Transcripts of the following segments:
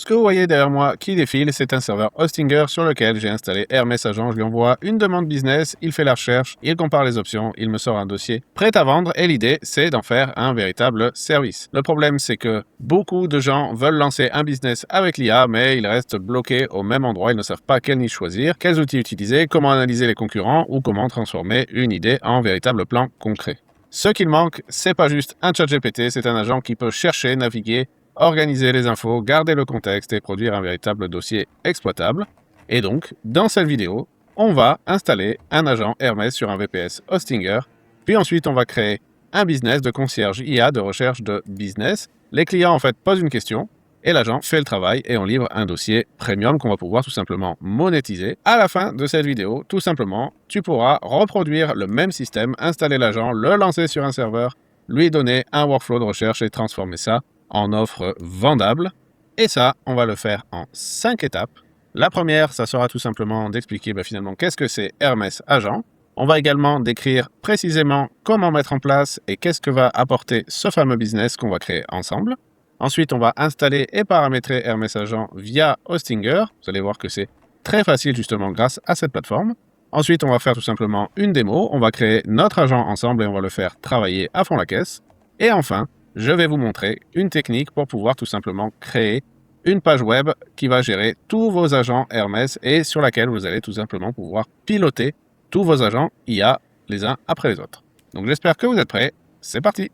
Ce que vous voyez derrière moi qui défile, c'est un serveur Hostinger sur lequel j'ai installé Hermès Agent. Je lui envoie une demande business, il fait la recherche, il compare les options, il me sort un dossier prêt à vendre et l'idée, c'est d'en faire un véritable service. Le problème, c'est que beaucoup de gens veulent lancer un business avec l'IA, mais ils restent bloqués au même endroit. Ils ne savent pas quelle niche choisir, quels outils utiliser, comment analyser les concurrents ou comment transformer une idée en véritable plan concret. Ce qu'il manque, c'est pas juste un chat GPT, c'est un agent qui peut chercher, naviguer, organiser les infos, garder le contexte et produire un véritable dossier exploitable. Et donc, dans cette vidéo, on va installer un agent Hermès sur un VPS Hostinger, puis ensuite on va créer un business de concierge IA de recherche de business. Les clients en fait posent une question et l'agent fait le travail et on livre un dossier premium qu'on va pouvoir tout simplement monétiser. À la fin de cette vidéo, tout simplement, tu pourras reproduire le même système, installer l'agent, le lancer sur un serveur, lui donner un workflow de recherche et transformer ça en offre vendable. Et ça, on va le faire en 5 étapes. La première, ça sera tout simplement d'expliquer finalement qu'est-ce que c'est Hermès Agent. On va également décrire précisément comment mettre en place et qu'est-ce que va apporter ce fameux business qu'on va créer ensemble. Ensuite, on va installer et paramétrer Hermès Agent via Hostinger. Vous allez voir que c'est très facile justement grâce à cette plateforme. Ensuite, on va faire tout simplement une démo. On va créer notre agent ensemble et on va le faire travailler à fond la caisse. Et enfin, je vais vous montrer une technique pour pouvoir tout simplement créer une page web qui va gérer tous vos agents Hermès et sur laquelle vous allez tout simplement pouvoir piloter tous vos agents IA les uns après les autres. Donc j'espère que vous êtes prêts. C'est parti!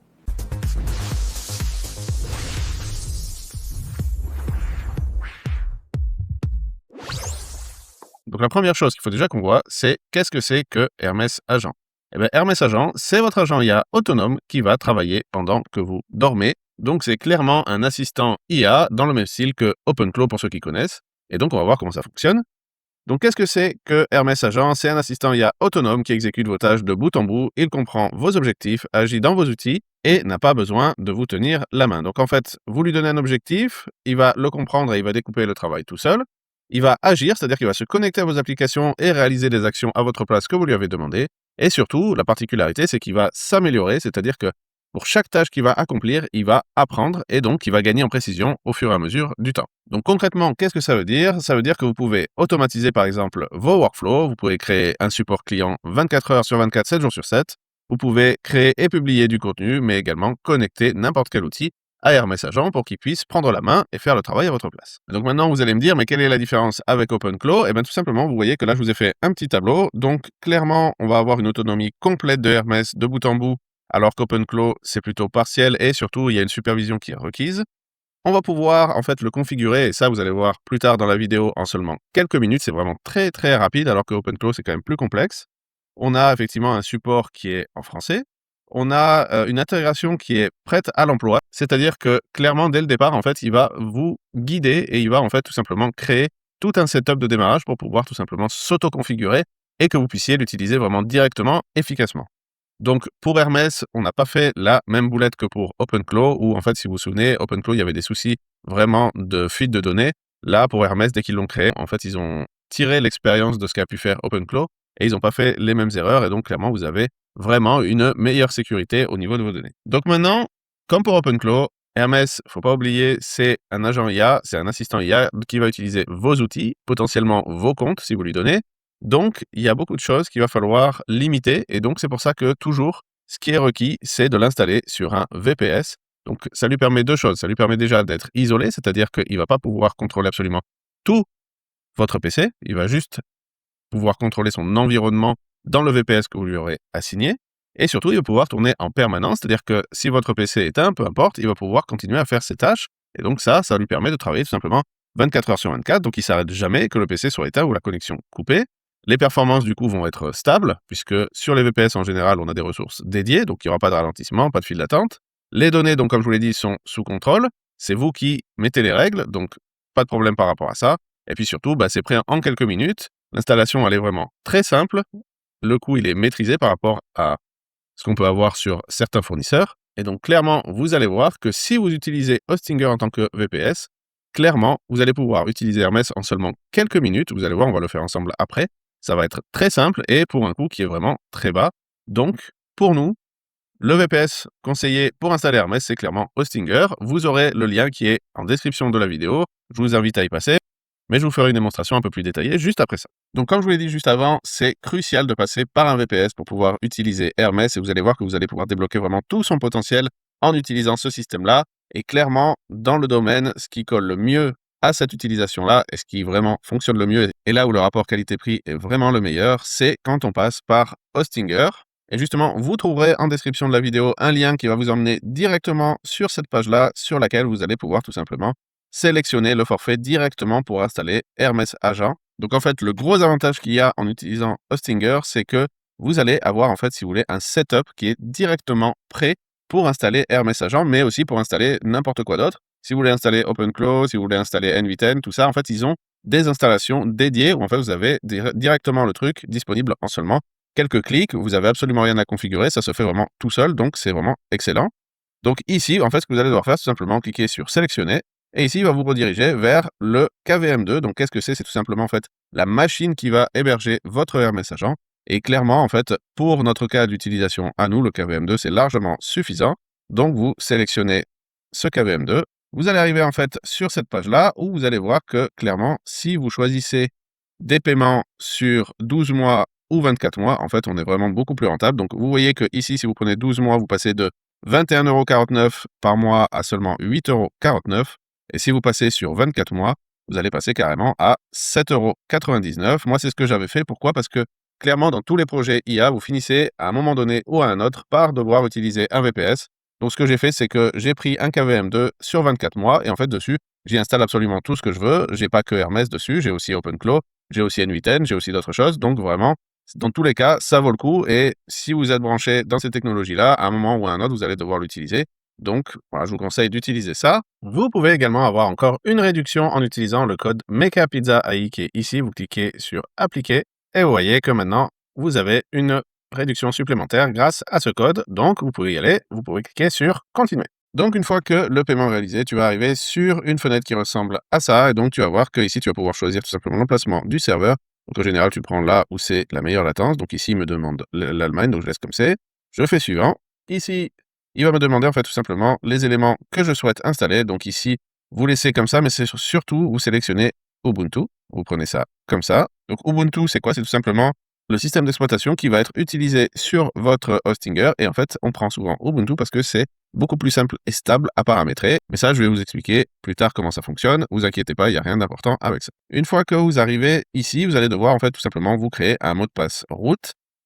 Donc la première chose qu'il faut déjà qu'on voit, c'est qu'est-ce que c'est que Hermès Agent? Eh bien, Hermès Agent, c'est votre agent IA autonome qui va travailler pendant que vous dormez. Donc, c'est clairement un assistant IA dans le même style que OpenClaw pour ceux qui connaissent. Et donc, on va voir comment ça fonctionne. Donc, qu'est-ce que c'est que Hermès Agent? C'est un assistant IA autonome qui exécute vos tâches de bout en bout. Il comprend vos objectifs, agit dans vos outils et n'a pas besoin de vous tenir la main. Donc, en fait, vous lui donnez un objectif, il va le comprendre et il va découper le travail tout seul. Il va agir, c'est-à-dire qu'il va se connecter à vos applications et réaliser des actions à votre place que vous lui avez demandé. Et surtout, la particularité, c'est qu'il va s'améliorer, c'est-à-dire que pour chaque tâche qu'il va accomplir, il va apprendre et donc il va gagner en précision au fur et à mesure du temps. Donc concrètement, qu'est-ce que ça veut dire? Ça veut dire que vous pouvez automatiser par exemple vos workflows, vous pouvez créer un support client 24 heures sur 24, 7 jours sur 7, vous pouvez créer et publier du contenu, mais également connecter n'importe quel outil à Hermès Agent pour qu'il puisse prendre la main et faire le travail à votre place. Donc maintenant, vous allez me dire, mais quelle est la différence avec OpenClaw? Eh bien, tout simplement, vous voyez que là, je vous ai fait un petit tableau. Donc, clairement, on va avoir une autonomie complète de Hermès de bout en bout, alors qu'OpenClaw, c'est plutôt partiel et surtout, il y a une supervision qui est requise. On va pouvoir, en fait, le configurer, et ça, vous allez voir plus tard dans la vidéo, en seulement quelques minutes. C'est vraiment très, très rapide, alors que OpenClaw, c'est quand même plus complexe. On a effectivement un support qui est en français. On a une intégration qui est prête à l'emploi, c'est-à-dire que clairement, dès le départ, en fait, il va vous guider et il va en fait tout simplement créer tout un setup de démarrage pour pouvoir tout simplement s'auto-configurer et que vous puissiez l'utiliser vraiment directement, efficacement. Donc pour Hermès, on n'a pas fait la même boulette que pour OpenClaw, où en fait, si vous vous souvenez, OpenClaw, il y avait des soucis vraiment de fuite de données. Là, pour Hermès, dès qu'ils l'ont créé, en fait, ils ont tiré l'expérience de ce qu'a pu faire OpenClaw et ils n'ont pas fait les mêmes erreurs et donc clairement, vous avez vraiment une meilleure sécurité au niveau de vos données. Donc maintenant, comme pour OpenClaw, Hermès, faut pas oublier, c'est un agent IA, c'est un assistant IA qui va utiliser vos outils, potentiellement vos comptes si vous lui donnez. Donc, il y a beaucoup de choses qu'il va falloir limiter et donc c'est pour ça que toujours, ce qui est requis, c'est de l'installer sur un VPS. Donc, ça lui permet deux choses. Ça lui permet déjà d'être isolé, c'est-à-dire qu'il ne va pas pouvoir contrôler absolument tout votre PC. Il va juste pouvoir contrôler son environnement dans le VPS que vous lui aurez assigné. Et surtout, il va pouvoir tourner en permanence, c'est-à-dire que si votre PC est éteint, peu importe, il va pouvoir continuer à faire ses tâches. Et donc ça lui permet de travailler tout simplement 24 heures sur 24, donc il ne s'arrête jamais que le PC soit éteint ou la connexion coupée. Les performances, du coup, vont être stables, puisque sur les VPS, en général, on a des ressources dédiées, donc il n'y aura pas de ralentissement, pas de file d'attente. Les données, donc, comme je vous l'ai dit, sont sous contrôle. C'est vous qui mettez les règles, donc pas de problème par rapport à ça. Et puis surtout, c'est prêt en quelques minutes. L'installation, elle est vraiment très simple. Le coût, il est maîtrisé par rapport à ce qu'on peut avoir sur certains fournisseurs. Et donc, clairement, vous allez voir que si vous utilisez Hostinger en tant que VPS, clairement, vous allez pouvoir utiliser Hermès en seulement quelques minutes. Vous allez voir, on va le faire ensemble après. Ça va être très simple et pour un coût qui est vraiment très bas. Donc, pour nous, le VPS conseillé pour installer Hermès, c'est clairement Hostinger. Vous aurez le lien qui est en description de la vidéo. Je vous invite à y passer, mais je vous ferai une démonstration un peu plus détaillée juste après ça. Donc comme je vous l'ai dit juste avant, c'est crucial de passer par un VPS pour pouvoir utiliser Hermès et vous allez voir que vous allez pouvoir débloquer vraiment tout son potentiel en utilisant ce système-là. Et clairement, dans le domaine, ce qui colle le mieux à cette utilisation-là et ce qui vraiment fonctionne le mieux et là où le rapport qualité-prix est vraiment le meilleur, c'est quand on passe par Hostinger. Et justement, vous trouverez en description de la vidéo un lien qui va vous emmener directement sur cette page-là, sur laquelle vous allez pouvoir tout simplement sélectionner le forfait directement pour installer Hermès Agent. Donc en fait, le gros avantage qu'il y a en utilisant Hostinger, c'est que vous allez avoir en fait, si vous voulez, un setup qui est directement prêt pour installer Hermès Agent, mais aussi pour installer n'importe quoi d'autre. Si vous voulez installer OpenClaw, si vous voulez installer NV10, tout ça, en fait, ils ont des installations dédiées où en fait, vous avez directement le truc disponible en seulement quelques clics. Vous avez absolument rien à configurer, ça se fait vraiment tout seul, donc c'est vraiment excellent. Donc ici, en fait, ce que vous allez devoir faire, c'est tout simplement cliquer sur sélectionner. Et ici, il va vous rediriger vers le KVM2. Donc, qu'est-ce que c'est? C'est tout simplement, en fait, la machine qui va héberger votre Hermès Agent. Et clairement, en fait, pour notre cas d'utilisation à nous, le KVM2, c'est largement suffisant. Donc, vous sélectionnez ce KVM2. Vous allez arriver, en fait, sur cette page-là où vous allez voir que, clairement, si vous choisissez des paiements sur 12 mois ou 24 mois, en fait, on est vraiment beaucoup plus rentable. Donc, vous voyez que ici, si vous prenez 12 mois, vous passez de 21,49 € par mois à seulement 8,49 €. Et si vous passez sur 24 mois, vous allez passer carrément à 7,99 €. Moi, c'est ce que j'avais fait. Pourquoi? Parce que clairement, dans tous les projets IA, vous finissez à un moment donné ou à un autre par devoir utiliser un VPS. Donc, ce que j'ai fait, c'est que j'ai pris un KVM2 sur 24 mois et en fait, dessus, j'y installe absolument tout ce que je veux. J'ai pas que Hermès dessus, j'ai aussi OpenClaw, j'ai aussi NV10, j'ai aussi d'autres choses. Donc, vraiment, dans tous les cas, ça vaut le coup. Et si vous êtes branché dans ces technologies-là, à un moment ou à un autre, vous allez devoir l'utiliser. Donc, voilà, je vous conseille d'utiliser ça. Vous pouvez également avoir encore une réduction en utilisant le code MECAPIZZAAI qui est ici. Vous cliquez sur Appliquer et vous voyez que maintenant, vous avez une réduction supplémentaire grâce à ce code. Donc, vous pouvez y aller. Vous pouvez cliquer sur Continuer. Donc, une fois que le paiement est réalisé, tu vas arriver sur une fenêtre qui ressemble à ça. Et donc, tu vas voir que ici, tu vas pouvoir choisir tout simplement l'emplacement du serveur. Donc, en général, tu prends là où c'est la meilleure latence. Donc, ici, il me demande l'Allemagne. Donc, je laisse comme c'est. Je fais suivant. Ici, il va me demander en fait tout simplement les éléments que je souhaite installer. Donc ici, vous laissez comme ça, mais c'est surtout, vous sélectionnez Ubuntu. Vous prenez ça comme ça. Donc Ubuntu, c'est quoi? C'est tout simplement le système d'exploitation qui va être utilisé sur votre Hostinger. Et en fait, on prend souvent Ubuntu parce que c'est beaucoup plus simple et stable à paramétrer. Mais ça, je vais vous expliquer plus tard comment ça fonctionne. Vous inquiétez pas, il n'y a rien d'important avec ça. Une fois que vous arrivez ici, vous allez devoir en fait tout simplement vous créer un mot de passe root.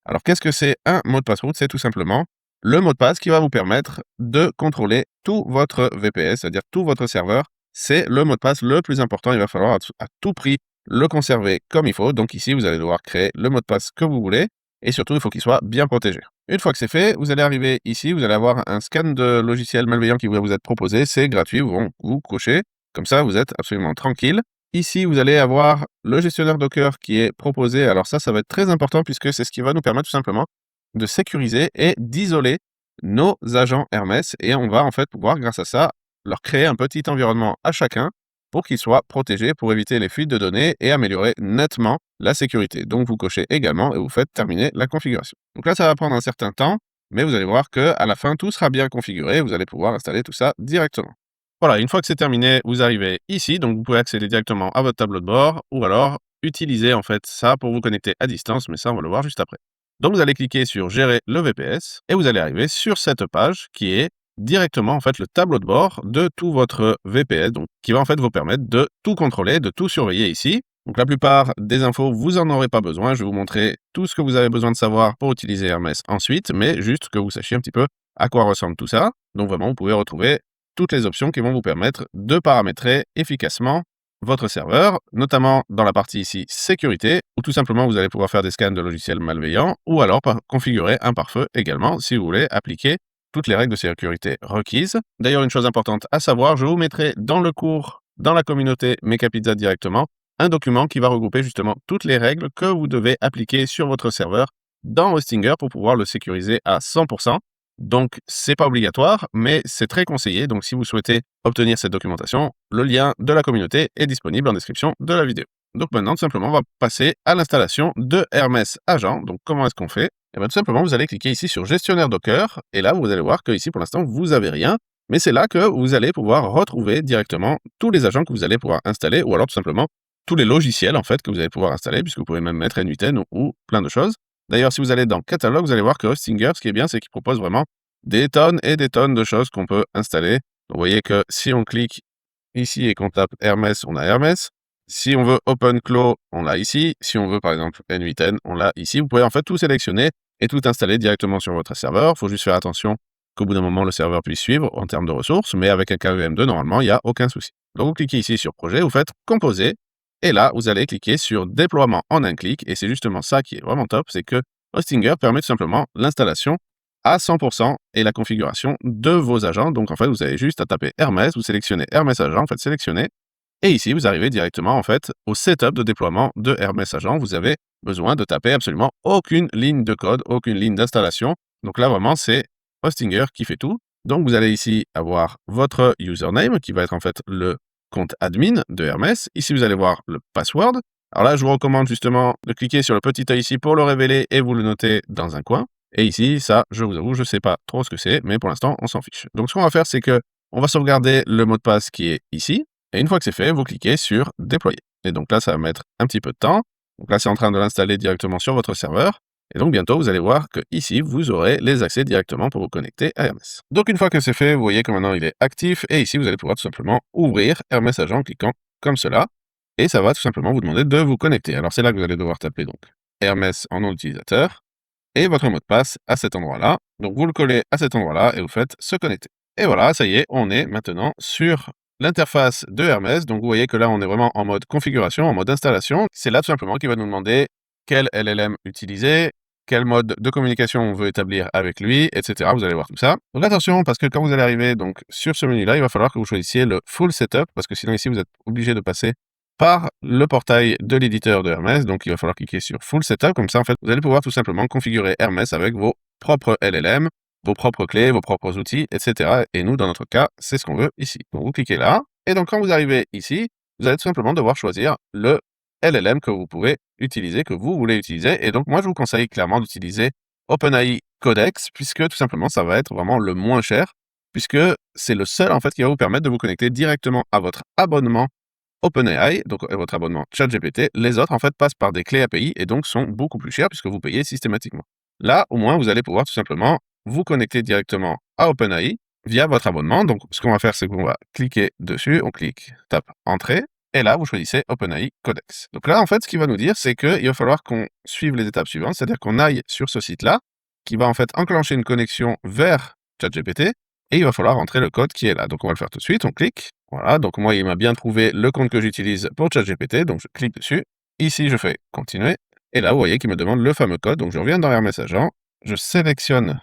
Alors, qu'est-ce que c'est un mot de passe root? C'est tout simplement le mot de passe qui va vous permettre de contrôler tout votre VPS, c'est-à-dire tout votre serveur. C'est le mot de passe le plus important. Il va falloir à tout prix le conserver comme il faut. Donc ici, vous allez devoir créer le mot de passe que vous voulez. Et surtout, il faut qu'il soit bien protégé. Une fois que c'est fait, vous allez arriver ici, vous allez avoir un scan de logiciels malveillants qui va vous être proposé. C'est gratuit, vous cochez. Comme ça, vous êtes absolument tranquille. Ici, vous allez avoir le gestionnaire Docker qui est proposé. Alors ça va être très important puisque c'est ce qui va nous permettre tout simplement de sécuriser et d'isoler nos agents Hermès. Et on va en fait pouvoir, grâce à ça, leur créer un petit environnement à chacun pour qu'ils soient protégés, pour éviter les fuites de données et améliorer nettement la sécurité. Donc vous cochez également et vous faites terminer la configuration. Donc là, ça va prendre un certain temps, mais vous allez voir qu'à la fin, tout sera bien configuré. Vous allez pouvoir installer tout ça directement. Voilà, une fois que c'est terminé, vous arrivez ici, donc vous pouvez accéder directement à votre tableau de bord ou alors utiliser en fait ça pour vous connecter à distance, mais ça, on va le voir juste après. Donc, vous allez cliquer sur Gérer le VPS et vous allez arriver sur cette page qui est directement en fait le tableau de bord de tout votre VPS, donc qui va en fait vous permettre de tout contrôler, de tout surveiller ici. Donc, la plupart des infos, vous n'en aurez pas besoin. Je vais vous montrer tout ce que vous avez besoin de savoir pour utiliser Hermès ensuite, mais juste que vous sachiez un petit peu à quoi ressemble tout ça. Donc, vraiment, vous pouvez retrouver toutes les options qui vont vous permettre de paramétrer efficacement votre serveur, notamment dans la partie ici sécurité, où tout simplement vous allez pouvoir faire des scans de logiciels malveillants, ou alors configurer un pare-feu également si vous voulez appliquer toutes les règles de sécurité requises. D'ailleurs, une chose importante à savoir, je vous mettrai dans le cours, dans la communauté MECAPIZZA directement, un document qui va regrouper justement toutes les règles que vous devez appliquer sur votre serveur dans Hostinger pour pouvoir le sécuriser à 100%. Donc, c'est pas obligatoire, mais c'est très conseillé. Donc, si vous souhaitez obtenir cette documentation, le lien de la communauté est disponible en description de la vidéo. Donc maintenant, tout simplement, on va passer à l'installation de Hermès Agent. Donc, comment est-ce qu'on fait? Eh bien, tout simplement, vous allez cliquer ici sur Gestionnaire Docker. Et là, vous allez voir que ici, pour l'instant, vous n'avez rien. Mais c'est là que vous allez pouvoir retrouver directement tous les agents que vous allez pouvoir installer, ou alors tout simplement tous les logiciels en fait que vous allez pouvoir installer, puisque vous pouvez même mettre N8N ou plein de choses. D'ailleurs, si vous allez dans Catalogue, vous allez voir que Hostinger, ce qui est bien, c'est qu'il propose vraiment des tonnes et des tonnes de choses qu'on peut installer. Vous voyez que si on clique ici et qu'on tape Hermès, on a Hermès. Si on veut OpenClaw, on l'a ici. Si on veut par exemple N8N, on l'a ici. Vous pouvez en fait tout sélectionner et tout installer directement sur votre serveur. Il faut juste faire attention qu'au bout d'un moment, le serveur puisse suivre en termes de ressources, mais avec un KVM2, normalement, il n'y a aucun souci. Donc vous cliquez ici sur Projet, vous faites Composer, et là, vous allez cliquer sur Déploiement en un clic, et c'est justement ça qui est vraiment top, c'est que Hostinger permet tout simplement l'installation à 100% et la configuration de vos agents. Donc en fait, vous avez juste à taper Hermès, vous sélectionnez Hermès Agent, en fait, sélectionnez, et ici, vous arrivez directement en fait au setup de déploiement de Hermès Agent. Vous avez besoin de taper absolument aucune ligne de code, aucune ligne d'installation. Donc là, vraiment, c'est Hostinger qui fait tout. Donc vous allez ici avoir votre username qui va être en fait le compte admin de Hermès. Ici, vous allez voir le password. Alors là, je vous recommande justement de cliquer sur le petit œil ici pour le révéler et vous le notez dans un coin. Et ici, ça, je vous avoue, je ne sais pas trop ce que c'est, mais pour l'instant, on s'en fiche. Donc ce qu'on va faire, c'est que on va sauvegarder le mot de passe qui est ici. Et une fois que c'est fait, vous cliquez sur déployer. Et donc là, ça va mettre un petit peu de temps. Donc là, c'est en train de l'installer directement sur votre serveur. Et donc bientôt, vous allez voir que ici, vous aurez les accès directement pour vous connecter à Hermès. Donc une fois que c'est fait, vous voyez que maintenant il est actif. Et ici, vous allez pouvoir tout simplement ouvrir Hermès Agent en cliquant comme cela. Et ça va tout simplement vous demander de vous connecter. Alors c'est là que vous allez devoir taper donc Hermès en nom d'utilisateur et votre mot de passe à cet endroit-là. Donc vous le collez à cet endroit-là et vous faites se connecter. Et voilà, ça y est, on est maintenant sur l'interface de Hermès. Donc vous voyez que là, on est vraiment en mode configuration, en mode installation. C'est là tout simplement qu'il va nous demander quel LLM utiliser, quel mode de communication on veut établir avec lui, etc. Vous allez voir tout ça. Donc attention, parce que quand vous allez arriver donc, sur ce menu-là, il va falloir que vous choisissiez le full setup, parce que sinon ici, vous êtes obligé de passer par le portail de l'éditeur de Hermès. Donc il va falloir cliquer sur full setup. Comme ça, en fait, vous allez pouvoir tout simplement configurer Hermès avec vos propres LLM, vos propres clés, vos propres outils, etc. Et nous, dans notre cas, c'est ce qu'on veut ici. Donc vous cliquez là. Et donc quand vous arrivez ici, vous allez tout simplement devoir choisir le LLM que vous pouvez utiliser, que vous voulez utiliser. Et donc moi, je vous conseille clairement d'utiliser OpenAI Codex, puisque tout simplement, ça va être vraiment le moins cher, puisque c'est le seul en fait qui va vous permettre de vous connecter directement à votre abonnement OpenAI, donc votre abonnement ChatGPT. Les autres, en fait, passent par des clés API et donc sont beaucoup plus chers puisque vous payez systématiquement. Là, au moins, vous allez pouvoir tout simplement vous connecter directement à OpenAI via votre abonnement. Donc, ce qu'on va faire, c'est qu'on va cliquer dessus, on clique, tape Entrée, et là, vous choisissez OpenAI Codex. Donc là, en fait, ce qu'il va nous dire, c'est qu'il va falloir qu'on suive les étapes suivantes, c'est-à-dire qu'on aille sur ce site-là, qui va en fait enclencher une connexion vers ChatGPT, et il va falloir entrer le code qui est là. Donc, on va le faire tout de suite, on clique. Voilà, donc moi, il m'a bien trouvé le compte que j'utilise pour ChatGPT, donc je clique dessus. Ici, je fais continuer. Et là, vous voyez qu'il me demande le fameux code. Donc, je reviens dans Hermès Agent, je sélectionne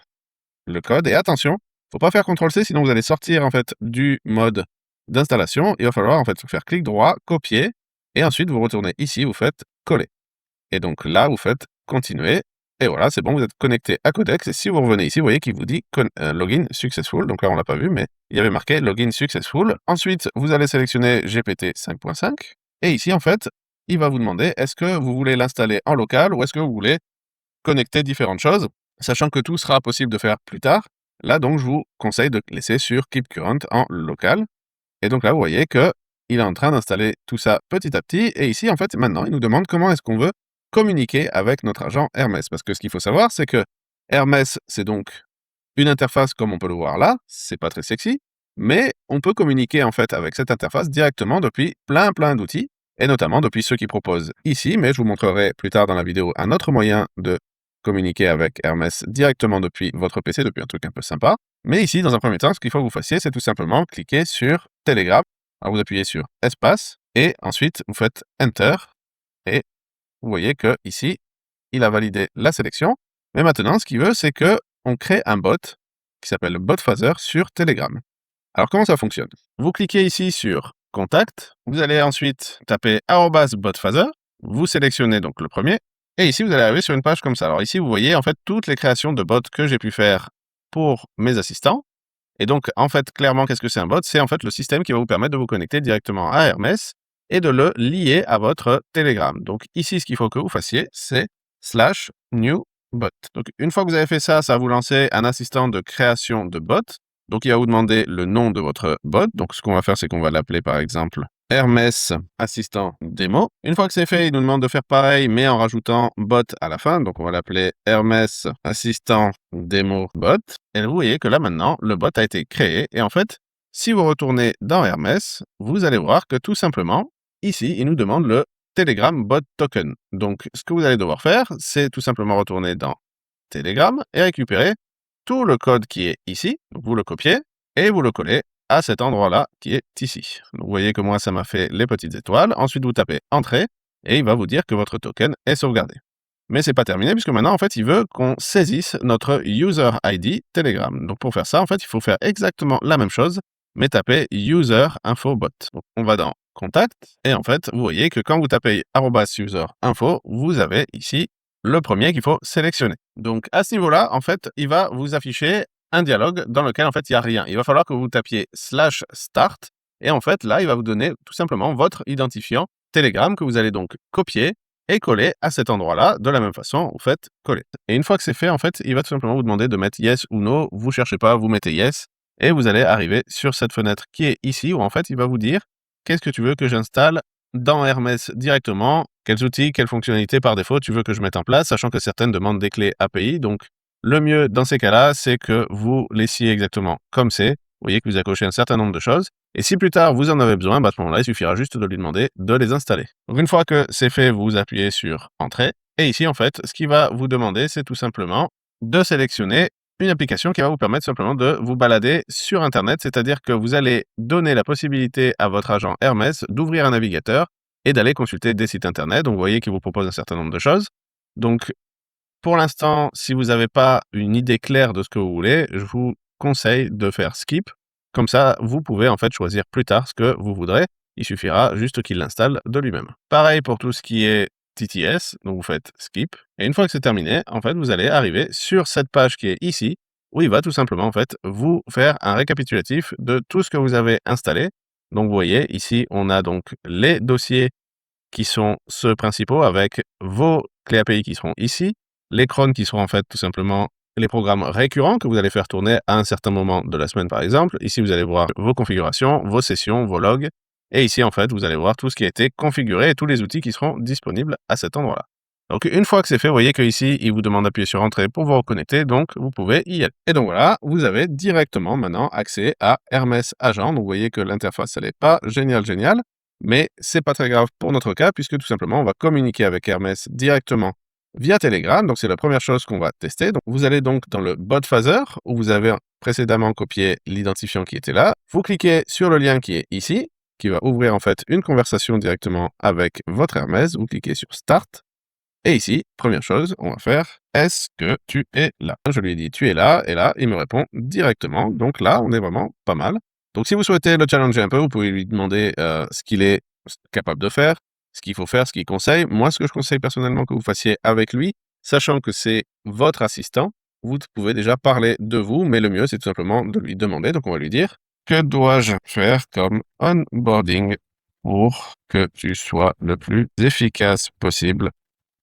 le code. Et attention, faut pas faire CTRL-C, sinon vous allez sortir en fait du mode d'installation. Il va falloir en fait faire clic droit, copier, et ensuite vous retournez ici, vous faites coller. Et donc là, vous faites continuer. Et voilà, c'est bon, vous êtes connecté à Codex. Et si vous revenez ici, vous voyez qu'il vous dit login successful. Donc là, on l'a pas vu, mais il y avait marqué login successful. Ensuite, vous allez sélectionner GPT 5.5. Et ici, en fait, il va vous demander est-ce que vous voulez l'installer en local ou est-ce que vous voulez connecter différentes choses, sachant que tout sera possible de faire plus tard. Là, donc, je vous conseille de laisser sur Keep Current en local. Et donc là, vous voyez que il est en train d'installer tout ça petit à petit. Et ici, en fait, maintenant, il nous demande comment est-ce qu'on veut communiquer avec notre agent Hermès. Parce que ce qu'il faut savoir, c'est que Hermès, c'est donc une interface comme on peut le voir là. C'est pas très sexy, mais on peut communiquer en fait avec cette interface directement depuis plein d'outils, et notamment depuis ceux qui proposent ici. Mais je vous montrerai plus tard dans la vidéo un autre moyen de communiquer avec Hermès directement depuis votre PC, depuis un truc un peu sympa. Mais ici, dans un premier temps, ce qu'il faut que vous fassiez, c'est tout simplement cliquer sur Telegram. Alors vous appuyez sur Espace, et ensuite vous faites Enter, et vous voyez que ici, il a validé la sélection. Mais maintenant, ce qu'il veut, c'est que on crée un bot qui s'appelle BotPhaser sur Telegram. Alors comment ça fonctionne? Vous cliquez ici sur Contact, vous allez ensuite taper @BotPhaser, vous sélectionnez donc le premier, et ici vous allez arriver sur une page comme ça. Alors ici, vous voyez en fait toutes les créations de bots que j'ai pu faire pour mes assistants. Et donc, en fait, clairement, qu'est-ce que c'est un bot? C'est en fait le système qui va vous permettre de vous connecter directement à Hermès et de le lier à votre Telegram. Donc ici, ce qu'il faut que vous fassiez, c'est /new bot. Donc une fois que vous avez fait ça, ça va vous lancer un assistant de création de bot. Donc, il va vous demander le nom de votre bot. Donc, ce qu'on va faire, c'est qu'on va l'appeler, par exemple, Hermès Assistant Démo. Une fois que c'est fait, il nous demande de faire pareil, mais en rajoutant bot à la fin. Donc, on va l'appeler Hermès Assistant Démo Bot. Et vous voyez que là, maintenant, le bot a été créé. Et en fait, si vous retournez dans Hermès, vous allez voir que tout simplement, ici, il nous demande le Telegram Bot Token. Donc, ce que vous allez devoir faire, c'est tout simplement retourner dans Telegram et récupérer tout le code qui est ici. Donc, vous le copiez et vous le collez à cet endroit-là qui est ici. Donc, vous voyez que moi, ça m'a fait les petites étoiles. Ensuite, vous tapez Entrée et il va vous dire que votre token est sauvegardé. Mais c'est pas terminé puisque maintenant, en fait, il veut qu'on saisisse notre User ID Telegram. Donc, pour faire ça, en fait, il faut faire exactement la même chose, mais taper User Info Bot. Donc, on va dans Contact et en fait, vous voyez que quand vous tapez @user info, vous avez ici le premier qu'il faut sélectionner. Donc, à ce niveau-là, en fait, il va vous afficher un dialogue dans lequel, en fait, il n'y a rien. Il va falloir que vous tapiez /start et en fait, là, il va vous donner tout simplement votre identifiant Telegram que vous allez donc copier et coller à cet endroit-là. De la même façon, vous faites coller. Et une fois que c'est fait, en fait, il va tout simplement vous demander de mettre yes ou no. Vous cherchez pas, vous mettez yes et vous allez arriver sur cette fenêtre qui est ici où, en fait, il va vous dire qu'est-ce que tu veux que j'installe dans Hermès directement, quels outils, quelles fonctionnalités par défaut tu veux que je mette en place, sachant que certaines demandent des clés API. Donc, le mieux dans ces cas-là, c'est que vous laissiez exactement comme c'est. Vous voyez que vous avez coché un certain nombre de choses. Et si plus tard vous en avez besoin, à ce moment-là, il suffira juste de lui demander de les installer. Donc, une fois que c'est fait, vous appuyez sur Entrée. Et ici, en fait, ce qu'il va vous demander, c'est tout simplement de sélectionner une application qui va vous permettre simplement de vous balader sur Internet, c'est-à-dire que vous allez donner la possibilité à votre agent Hermès d'ouvrir un navigateur et d'aller consulter des sites Internet. Donc, vous voyez qu'il vous propose un certain nombre de choses. Donc, pour l'instant, si vous n'avez pas une idée claire de ce que vous voulez, je vous conseille de faire skip. Comme ça, vous pouvez en fait choisir plus tard ce que vous voudrez. Il suffira juste qu'il l'installe de lui-même. Pareil pour tout ce qui est TTS, donc vous faites skip. Et une fois que c'est terminé, en fait, vous allez arriver sur cette page qui est ici, où il va tout simplement en fait vous faire un récapitulatif de tout ce que vous avez installé. Donc vous voyez, ici, on a donc les dossiers qui sont ceux principaux avec vos clés API qui seront ici, les crônes qui seront en fait tout simplement les programmes récurrents que vous allez faire tourner à un certain moment de la semaine par exemple. Ici, vous allez voir vos configurations, vos sessions, vos logs. Et ici, en fait, vous allez voir tout ce qui a été configuré et tous les outils qui seront disponibles à cet endroit-là. Donc, une fois que c'est fait, vous voyez qu'ici, il vous demande d'appuyer sur Entrée pour vous reconnecter, donc vous pouvez y aller. Et donc voilà, vous avez directement maintenant accès à Hermès Agent. Donc, vous voyez que l'interface, elle n'est pas géniale, mais c'est pas très grave pour notre cas, puisque tout simplement, on va communiquer avec Hermès directement via Telegram. Donc, c'est la première chose qu'on va tester. Donc, vous allez donc dans le bot phaser, où vous avez précédemment copié l'identifiant qui était là. Vous cliquez sur le lien qui est ici, qui va ouvrir en fait une conversation directement avec votre Hermès. Vous cliquez sur Start. Et ici, première chose, on va faire « Est-ce que tu es là ?» Je lui ai dit « Tu es là » et là, il me répond directement. Donc là, on est vraiment pas mal. Donc si vous souhaitez le challenger un peu, vous pouvez lui demander ce qu'il est capable de faire, ce qu'il faut faire, ce qu'il conseille. Moi, ce que je conseille personnellement que vous fassiez avec lui, sachant que c'est votre assistant, vous pouvez déjà parler de vous, mais le mieux, c'est tout simplement de lui demander. Donc on va lui dire « Que dois-je faire comme onboarding pour que tu sois le plus efficace possible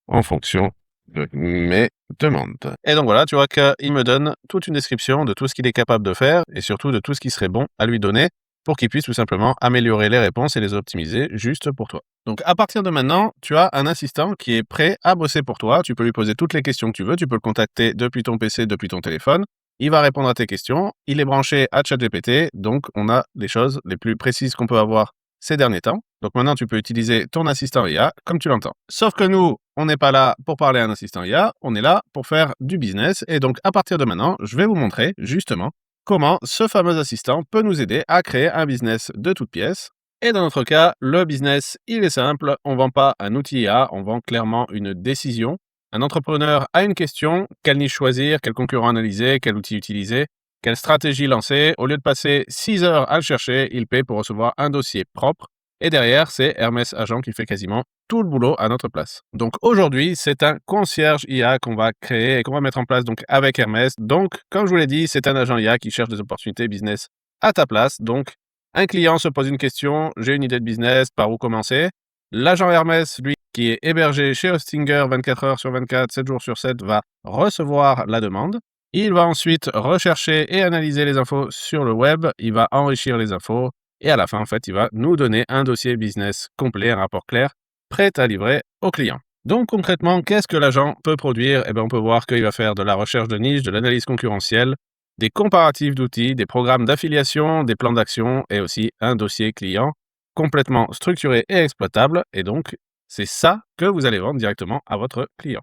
en fonction de mes demandes ?» Et donc voilà, tu vois qu'il me donne toute une description de tout ce qu'il est capable de faire et surtout de tout ce qui serait bon à lui donner pour qu'il puisse tout simplement améliorer les réponses et les optimiser juste pour toi. Donc à partir de maintenant, tu as un assistant qui est prêt à bosser pour toi. Tu peux lui poser toutes les questions que tu veux. Tu peux le contacter depuis ton PC, depuis ton téléphone. Il va répondre à tes questions. Il est branché à ChatGPT. Donc on a les choses les plus précises qu'on peut avoir ces derniers temps. Donc maintenant, tu peux utiliser ton assistant IA comme tu l'entends. Sauf que nous, on n'est pas là pour parler à un assistant IA, on est là pour faire du business. Et donc, à partir de maintenant, je vais vous montrer justement comment ce fameux assistant peut nous aider à créer un business de toutes pièces. Et dans notre cas, le business, il est simple. On ne vend pas un outil IA, on vend clairement une décision. Un entrepreneur a une question, quelle niche choisir, quel concurrent analyser, quel outil utiliser, quelle stratégie lancer. Au lieu de passer 6 heures à le chercher, il paie pour recevoir un dossier propre. Et derrière, c'est Hermès Agent qui fait quasiment tout le boulot à notre place. Donc aujourd'hui, c'est un concierge IA qu'on va créer et qu'on va mettre en place donc avec Hermès. Donc, comme je vous l'ai dit, c'est un agent IA qui cherche des opportunités business à ta place. Donc, un client se pose une question, j'ai une idée de business, par où commencer? L'agent Hermès, lui, qui est hébergé chez Hostinger 24 heures sur 24, 7 jours sur 7, va recevoir la demande. Il va ensuite rechercher et analyser les infos sur le web, il va enrichir les infos et à la fin, en fait, il va nous donner un dossier business complet, un rapport clair, prêt à livrer au client. Donc concrètement, qu'est-ce que l'agent peut produire? Eh bien, on peut voir qu'il va faire de la recherche de niche, de l'analyse concurrentielle, des comparatifs d'outils, des programmes d'affiliation, des plans d'action et aussi un dossier client complètement structuré et exploitable. Et donc, c'est ça que vous allez vendre directement à votre client.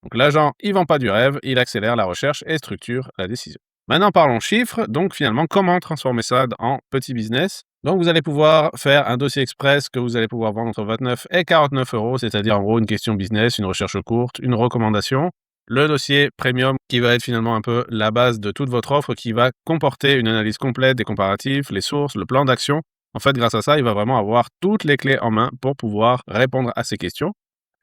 Donc l'agent, il vend pas du rêve, il accélère la recherche et structure la décision. Maintenant, parlons chiffres. Donc finalement, comment transformer ça en petit business? Donc vous allez pouvoir faire un dossier express que vous allez pouvoir vendre entre 29 et 49 euros, c'est-à-dire en gros une question business, une recherche courte, une recommandation. Le dossier premium qui va être finalement un peu la base de toute votre offre, qui va comporter une analyse complète des comparatifs, les sources, le plan d'action. En fait, grâce à ça, il va vraiment avoir toutes les clés en main pour pouvoir répondre à ces questions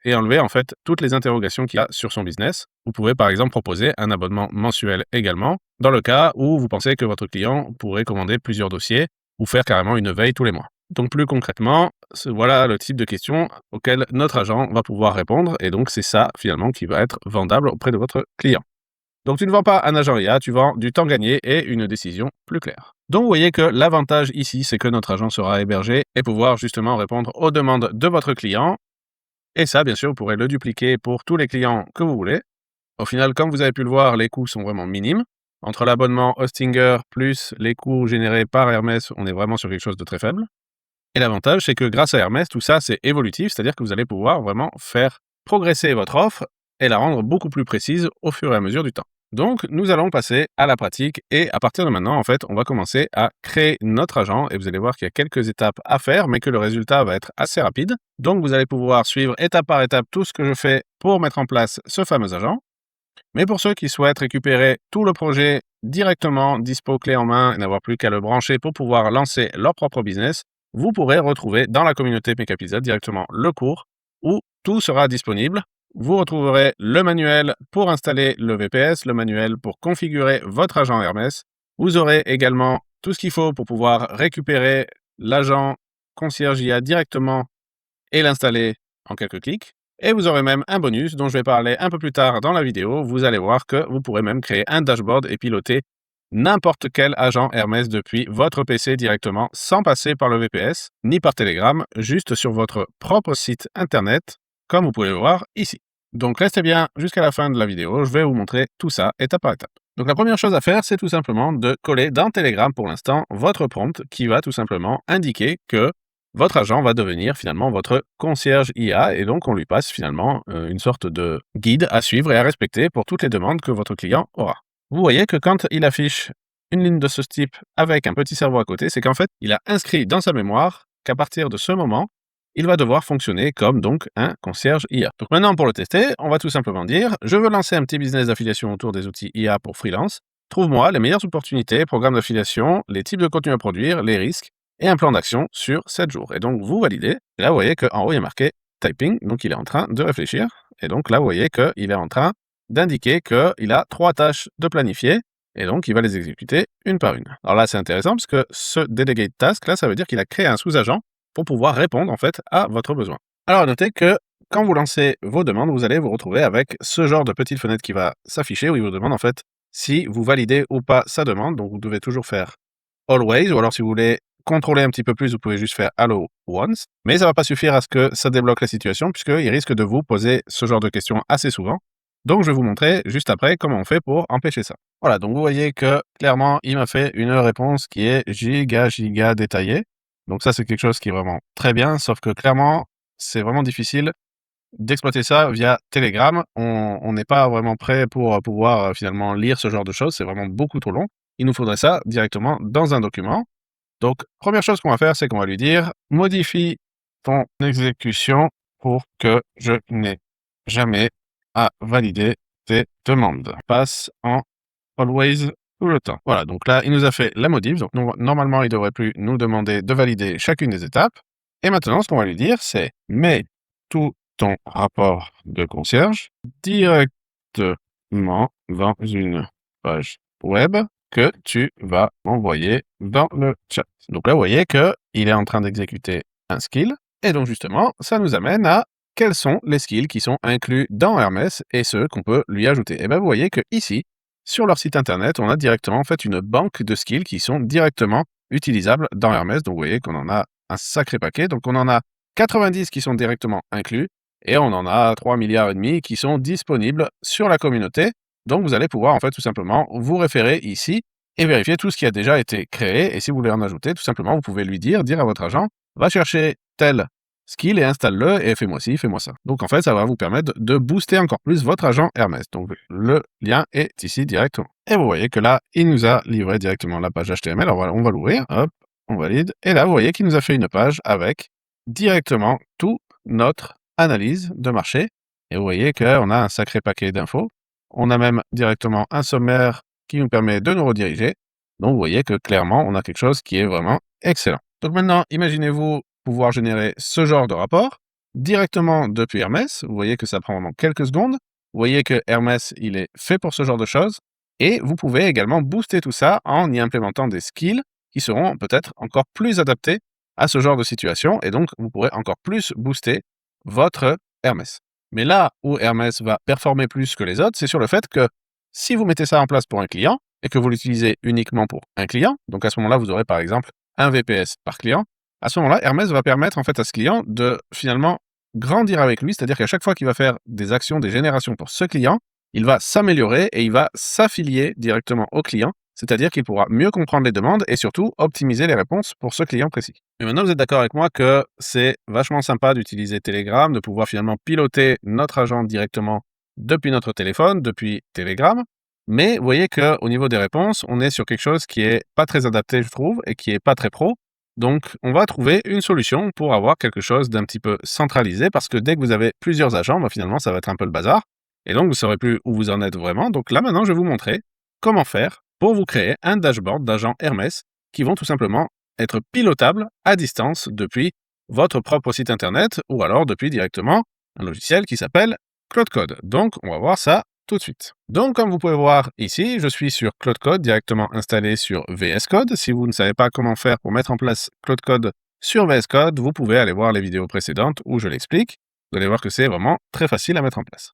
et enlever en fait toutes les interrogations qu'il y a sur son business. Vous pouvez par exemple proposer un abonnement mensuel également, dans le cas où vous pensez que votre client pourrait commander plusieurs dossiers ou faire carrément une veille tous les mois. Donc plus concrètement, voilà le type de questions auxquelles notre agent va pouvoir répondre et donc c'est ça finalement qui va être vendable auprès de votre client. Donc tu ne vends pas un agent IA, tu vends du temps gagné et une décision plus claire. Donc vous voyez que l'avantage ici, c'est que notre agent sera hébergé et pouvoir justement répondre aux demandes de votre client. Et ça, bien sûr, vous pourrez le dupliquer pour tous les clients que vous voulez. Au final, comme vous avez pu le voir, les coûts sont vraiment minimes. Entre l'abonnement Hostinger plus les coûts générés par Hermès, on est vraiment sur quelque chose de très faible. Et l'avantage, c'est que grâce à Hermès, tout ça, c'est évolutif, c'est-à-dire que vous allez pouvoir vraiment faire progresser votre offre et la rendre beaucoup plus précise au fur et à mesure du temps. Donc, nous allons passer à la pratique et à partir de maintenant, en fait, on va commencer à créer notre agent et vous allez voir qu'il y a quelques étapes à faire, mais que le résultat va être assez rapide. Donc, vous allez pouvoir suivre étape par étape tout ce que je fais pour mettre en place ce fameux agent. Mais pour ceux qui souhaitent récupérer tout le projet directement, dispo clé en main et n'avoir plus qu'à le brancher pour pouvoir lancer leur propre business, vous pourrez retrouver dans la communauté Make directement le cours où tout sera disponible. Vous retrouverez le manuel pour installer le VPS, le manuel pour configurer votre agent Hermès. Vous aurez également tout ce qu'il faut pour pouvoir récupérer l'agent Concierge IA directement et l'installer en quelques clics. Et vous aurez même un bonus dont je vais parler un peu plus tard dans la vidéo. Vous allez voir que vous pourrez même créer un dashboard et piloter n'importe quel agent Hermès depuis votre PC directement, sans passer par le VPS, ni par Telegram, juste sur votre propre site internet, comme vous pouvez le voir ici. Donc restez bien jusqu'à la fin de la vidéo, je vais vous montrer tout ça étape par étape. Donc la première chose à faire, c'est tout simplement de coller dans Telegram pour l'instant votre prompt qui va tout simplement indiquer que votre agent va devenir finalement votre concierge IA et donc on lui passe finalement une sorte de guide à suivre et à respecter pour toutes les demandes que votre client aura. Vous voyez que quand il affiche une ligne de ce type avec un petit cerveau à côté, c'est qu'en fait, il a inscrit dans sa mémoire qu'à partir de ce moment, il va devoir fonctionner comme donc un concierge IA. Donc maintenant, pour le tester, on va tout simplement dire, je veux lancer un petit business d'affiliation autour des outils IA pour freelance. Trouve-moi les meilleures opportunités, programmes d'affiliation, les types de contenus à produire, les risques et un plan d'action sur 7 jours. Et donc, vous validez. Et là, vous voyez qu'en haut, il y a marqué typing. Donc, il est en train de réfléchir. Et donc, là, vous voyez qu'il est en train d'indiquer qu'il a 3 tâches de planifier. Et donc, il va les exécuter une par une. Alors là, c'est intéressant parce que ce delegate task, là, ça veut dire qu'il a créé un sous-agent pour pouvoir répondre, en fait, à votre besoin. Alors, notez que quand vous lancez vos demandes, vous allez vous retrouver avec ce genre de petite fenêtre qui va s'afficher où il vous demande, en fait, si vous validez ou pas sa demande. Donc, vous devez toujours faire always, ou alors si vous voulez contrôler un petit peu plus, vous pouvez juste faire allow once, mais ça va pas suffire à ce que ça débloque la situation, puisqu'il risque de vous poser ce genre de questions assez souvent. Donc je vais vous montrer juste après comment on fait pour empêcher ça. Voilà, donc vous voyez que clairement, il m'a fait une réponse qui est giga détaillée. Donc ça, c'est quelque chose qui est vraiment très bien, sauf que clairement, c'est vraiment difficile d'exploiter ça via Telegram. On n'est pas vraiment prêt pour pouvoir finalement lire ce genre de choses, c'est vraiment beaucoup trop long. Il nous faudrait ça directement dans un document. Donc, première chose qu'on va faire, c'est qu'on va lui dire « Modifie ton exécution pour que je n'ai jamais à valider tes demandes. Passe en always tout le temps. » Voilà, donc là, il nous a fait la modif. Donc, normalement, il ne devrait plus nous demander de valider chacune des étapes. Et maintenant, ce qu'on va lui dire, c'est « Mets tout ton rapport de concierge directement dans une page web que tu vas envoyer dans le chat. » Donc là, vous voyez qu'il est en train d'exécuter un skill. Et donc justement, ça nous amène à quels sont les skills qui sont inclus dans Hermès et ceux qu'on peut lui ajouter. Et bien vous voyez que ici, sur leur site internet, on a directement en fait une banque de skills qui sont directement utilisables dans Hermès. Donc vous voyez qu'on en a un sacré paquet. Donc on en a 90 qui sont directement inclus et on en a 3,5 milliards qui sont disponibles sur la communauté. Donc vous allez pouvoir en fait tout simplement vous référer ici et vérifier tout ce qui a déjà été créé. Et si vous voulez en ajouter, tout simplement, vous pouvez lui dire à votre agent, va chercher tel skill et installe-le et fais-moi ci, fais-moi ça. Donc en fait, ça va vous permettre de booster encore plus votre agent Hermès. Donc le lien est ici directement. Et vous voyez que là, il nous a livré directement la page HTML. Alors voilà, on va l'ouvrir, hop, on valide. Et là, vous voyez qu'il nous a fait une page avec directement toute notre analyse de marché. Et vous voyez qu'on a un sacré paquet d'infos. On a même directement un sommaire qui nous permet de nous rediriger. Donc vous voyez que clairement, on a quelque chose qui est vraiment excellent. Donc maintenant, imaginez-vous pouvoir générer ce genre de rapport directement depuis Hermès. Vous voyez que ça prend vraiment quelques secondes. Vous voyez que Hermès, il est fait pour ce genre de choses. Et vous pouvez également booster tout ça en y implémentant des skills qui seront peut-être encore plus adaptés à ce genre de situation. Et donc, vous pourrez encore plus booster votre Hermès. Mais là où Hermès va performer plus que les autres, c'est sur le fait que si vous mettez ça en place pour un client et que vous l'utilisez uniquement pour un client, donc à ce moment-là, vous aurez par exemple un VPS par client, à ce moment-là, Hermès va permettre en fait à ce client de finalement grandir avec lui, c'est-à-dire qu'à chaque fois qu'il va faire des actions, des générations pour ce client, il va s'améliorer et il va s'affilier directement au client, c'est-à-dire qu'il pourra mieux comprendre les demandes et surtout optimiser les réponses pour ce client précis. Mais maintenant, vous êtes d'accord avec moi que c'est vachement sympa d'utiliser Telegram, de pouvoir finalement piloter notre agent directement depuis notre téléphone, depuis Telegram. Mais vous voyez qu'au niveau des réponses, on est sur quelque chose qui est pas très adapté, je trouve, et qui est pas très pro. Donc, on va trouver une solution pour avoir quelque chose d'un petit peu centralisé, parce que dès que vous avez plusieurs agents, finalement, ça va être un peu le bazar. Et donc, vous ne saurez plus où vous en êtes vraiment. Donc là, maintenant, je vais vous montrer comment faire pour vous créer un dashboard d'agents Hermès qui vont tout simplement être pilotables à distance depuis votre propre site internet ou alors depuis directement un logiciel qui s'appelle Claude Code. Donc, on va voir ça tout de suite. Donc, comme vous pouvez voir ici, je suis sur Claude Code directement installé sur VS Code. Si vous ne savez pas comment faire pour mettre en place Claude Code sur VS Code, vous pouvez aller voir les vidéos précédentes où je l'explique. Vous allez voir que c'est vraiment très facile à mettre en place.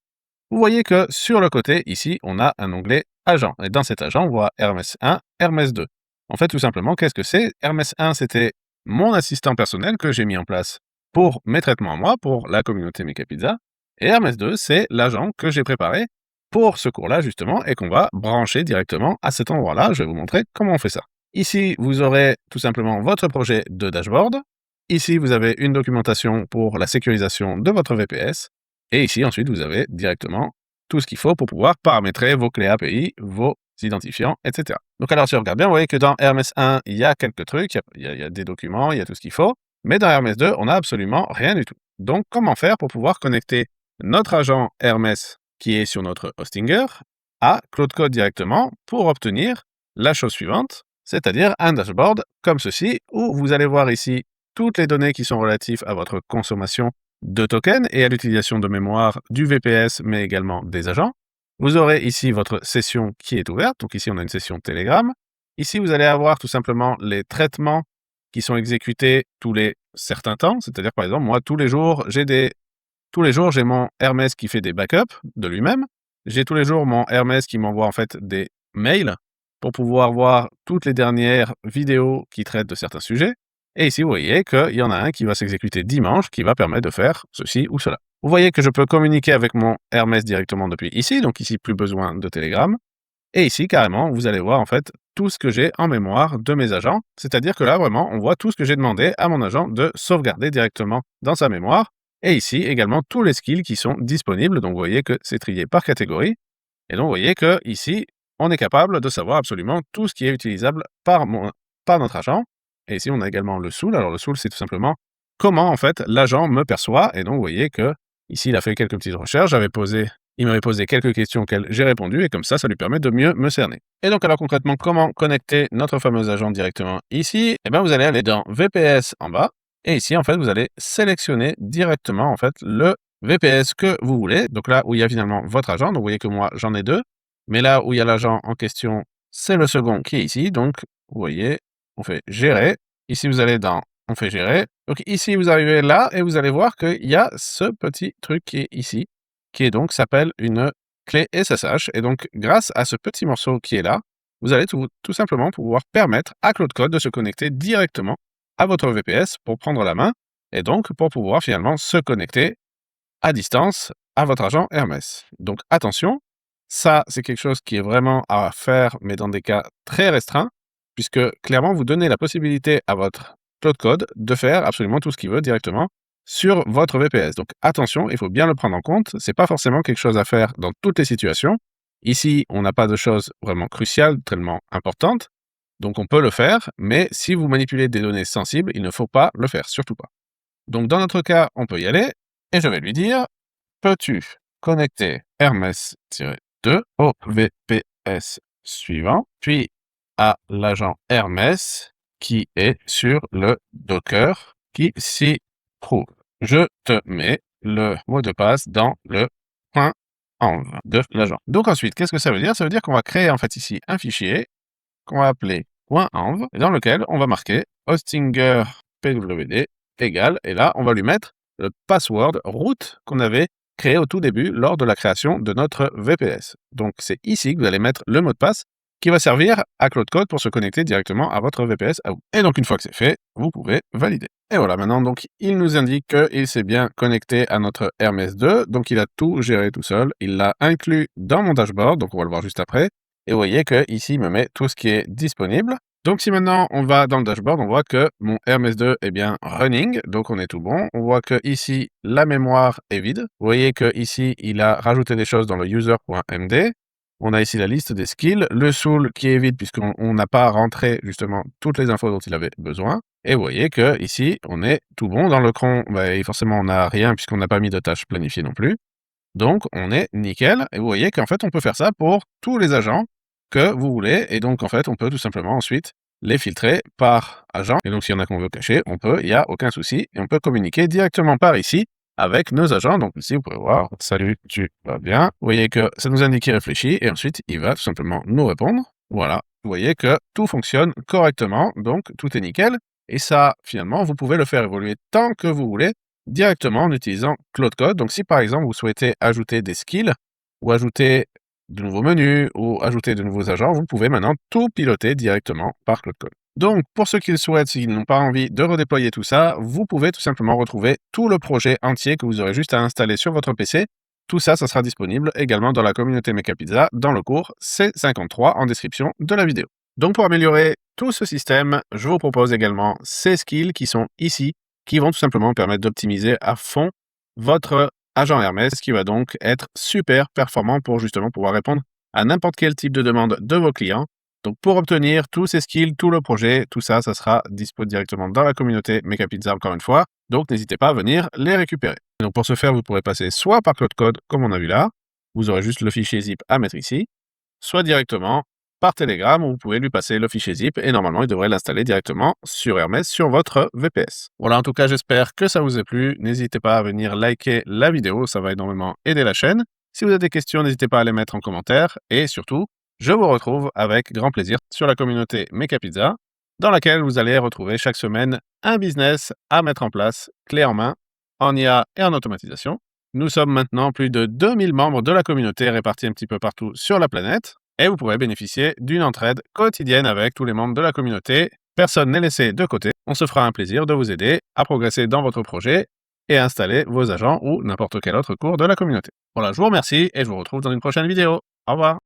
Vous voyez que sur le côté, ici, on a un onglet Agent. Et dans cet agent, on voit Hermès 1, Hermès 2. En fait, tout simplement, qu'est-ce que c'est? Hermès 1, c'était mon assistant personnel que j'ai mis en place pour mes traitements à moi, pour la communauté Mika Pizza. Et Hermès 2, c'est l'agent que j'ai préparé pour ce cours-là, justement, et qu'on va brancher directement à cet endroit-là. Je vais vous montrer comment on fait ça. Ici, vous aurez tout simplement votre projet de dashboard. Ici, vous avez une documentation pour la sécurisation de votre VPS. Et ici, ensuite, vous avez directement tout ce qu'il faut pour pouvoir paramétrer vos clés API, vos identifiants, etc. Donc alors, si on regarde bien, vous voyez que dans Hermès 1, il y a quelques trucs, il y a des documents, il y a tout ce qu'il faut. Mais dans Hermès 2, on n'a absolument rien du tout. Donc, comment faire pour pouvoir connecter notre agent Hermès qui est sur notre hostinger à Claude Code directement pour obtenir la chose suivante, c'est-à-dire un dashboard comme ceci, où vous allez voir ici toutes les données qui sont relatives à votre consommation de tokens et à l'utilisation de mémoire du VPS, mais également des agents. Vous aurez ici votre session qui est ouverte. Donc ici, on a une session Telegram. Ici, vous allez avoir tout simplement les traitements qui sont exécutés tous les certains temps. C'est-à-dire, par exemple, moi, tous les jours, j'ai mon Hermès qui fait des backups de lui-même. J'ai tous les jours mon Hermès qui m'envoie en fait des mails pour pouvoir voir toutes les dernières vidéos qui traitent de certains sujets. Et ici, vous voyez qu'il y en a un qui va s'exécuter dimanche, qui va permettre de faire ceci ou cela. Vous voyez que je peux communiquer avec mon Hermès directement depuis ici, donc ici, plus besoin de Telegram. Et ici, carrément, vous allez voir en fait tout ce que j'ai en mémoire de mes agents. C'est-à-dire que là, vraiment, on voit tout ce que j'ai demandé à mon agent de sauvegarder directement dans sa mémoire. Et ici, également, tous les skills qui sont disponibles. Donc, vous voyez que c'est trié par catégorie. Et donc, vous voyez que ici, on est capable de savoir absolument tout ce qui est utilisable par notre agent. Et ici, on a également le SOOL. Alors, le SOOL, c'est tout simplement comment, en fait, l'agent me perçoit. Et donc, vous voyez que ici, il a fait quelques petites recherches. Il m'avait posé quelques questions auxquelles j'ai répondu. Et comme ça lui permet de mieux me cerner. Et donc, alors, concrètement, comment connecter notre fameux agent directement ici? Eh bien, vous allez aller dans VPS en bas. Et ici, en fait, vous allez sélectionner directement, en fait, le VPS que vous voulez. Donc là où il y a finalement votre agent. Donc, vous voyez que moi, j'en ai deux. Mais là où il y a l'agent en question, c'est le second qui est ici. Donc, vous voyez, on fait gérer. Ici, vous allez dans on fait gérer. Donc, ici, vous arrivez là et vous allez voir qu'il y a ce petit truc qui est ici, qui est donc s'appelle une clé SSH. Et donc, grâce à ce petit morceau qui est là, vous allez tout simplement pouvoir permettre à Claude Code de se connecter directement à votre VPS pour prendre la main et donc pour pouvoir finalement se connecter à distance à votre agent Hermès. Donc attention, ça c'est quelque chose qui est vraiment à faire, mais dans des cas très restreints, puisque clairement vous donnez la possibilité à votre Claude Code de faire absolument tout ce qu'il veut directement sur votre VPS. Donc attention, il faut bien le prendre en compte, c'est pas forcément quelque chose à faire dans toutes les situations. Ici, on n'a pas de choses vraiment cruciales, tellement importantes, donc on peut le faire, mais si vous manipulez des données sensibles, il ne faut pas le faire, surtout pas. Donc dans notre cas, on peut y aller, et je vais lui dire: peux-tu connecter Hermès-2 au VPS suivant, puis à l'agent Hermès qui est sur le Docker qui s'y trouve. Je te mets le mot de passe dans le .env de l'agent. Donc ensuite, qu'est-ce que ça veut dire? Ça veut dire qu'on va créer en fait ici un fichier qu'on va appeler .env et dans lequel on va marquer hostinger pwd égale, et là on va lui mettre le password root qu'on avait créé au tout début lors de la création de notre VPS. Donc c'est ici que vous allez mettre le mot de passe qui va servir à Claude Code pour se connecter directement à votre VPS à vous. Et donc une fois que c'est fait, vous pouvez valider. Et voilà, maintenant donc il nous indique qu'il s'est bien connecté à notre Hermès 2, donc il a tout géré tout seul, il l'a inclus dans mon dashboard, donc on va le voir juste après. Et vous voyez que ici il me met tout ce qui est disponible. Donc si maintenant on va dans le dashboard, on voit que mon Hermès 2 est bien running, donc on est tout bon. On voit que ici la mémoire est vide. Vous voyez que ici il a rajouté des choses dans le user.md. On a ici la liste des skills, le soul qui est vide puisqu'on n'a pas rentré justement toutes les infos dont il avait besoin. Et vous voyez que ici on est tout bon. Dans le cron, et forcément on n'a rien puisqu'on n'a pas mis de tâches planifiées non plus. Donc on est nickel. Et vous voyez qu'en fait on peut faire ça pour tous les agents que vous voulez, et donc en fait on peut tout simplement ensuite les filtrer par agent, et donc s'il y en a qu'on veut cacher, on peut, il n'y a aucun souci, et on peut communiquer directement par ici avec nos agents. Donc ici vous pouvez voir, salut, tu vas bien, vous voyez que ça nous indique qu'il réfléchit, et ensuite il va tout simplement nous répondre. Voilà, vous voyez que tout fonctionne correctement, donc tout est nickel, et ça finalement vous pouvez le faire évoluer tant que vous voulez directement en utilisant Claude Code. Donc si par exemple vous souhaitez ajouter des skills ou ajouter de nouveaux menus ou ajouter de nouveaux agents, vous pouvez maintenant tout piloter directement par Claude Code. Donc, pour ceux qui le souhaitent, s'ils n'ont pas envie de redéployer tout ça, vous pouvez tout simplement retrouver tout le projet entier que vous aurez juste à installer sur votre PC. Tout ça, ça sera disponible également dans la communauté Mecha Pizza dans le cours C53 en description de la vidéo. Donc, pour améliorer tout ce système, je vous propose également ces skills qui sont ici, qui vont tout simplement permettre d'optimiser à fond votre agent Hermès, qui va donc être super performant pour justement pouvoir répondre à n'importe quel type de demande de vos clients. Donc pour obtenir tous ces skills, tout le projet, tout ça, ça sera disponible directement dans la communauté Mecha Pizza encore une fois. Donc n'hésitez pas à venir les récupérer. Donc pour ce faire, vous pourrez passer soit par Claude Code, comme on a vu là, vous aurez juste le fichier zip à mettre ici, soit directement par Telegram, où vous pouvez lui passer le fichier zip et normalement il devrait l'installer directement sur Hermès sur votre VPS. Voilà, en tout cas j'espère que ça vous a plu. N'hésitez pas à venir liker la vidéo, ça va énormément aider la chaîne. Si vous avez des questions, n'hésitez pas à les mettre en commentaire, et surtout, je vous retrouve avec grand plaisir sur la communauté Mecha Pizza, dans laquelle vous allez retrouver chaque semaine un business à mettre en place, clé en main, en IA et en automatisation. Nous sommes maintenant plus de 2000 membres de la communauté répartis un petit peu partout sur la planète, et vous pourrez bénéficier d'une entraide quotidienne avec tous les membres de la communauté. Personne n'est laissé de côté. On se fera un plaisir de vous aider à progresser dans votre projet et à installer vos agents ou n'importe quel autre cours de la communauté. Voilà, je vous remercie et je vous retrouve dans une prochaine vidéo. Au revoir.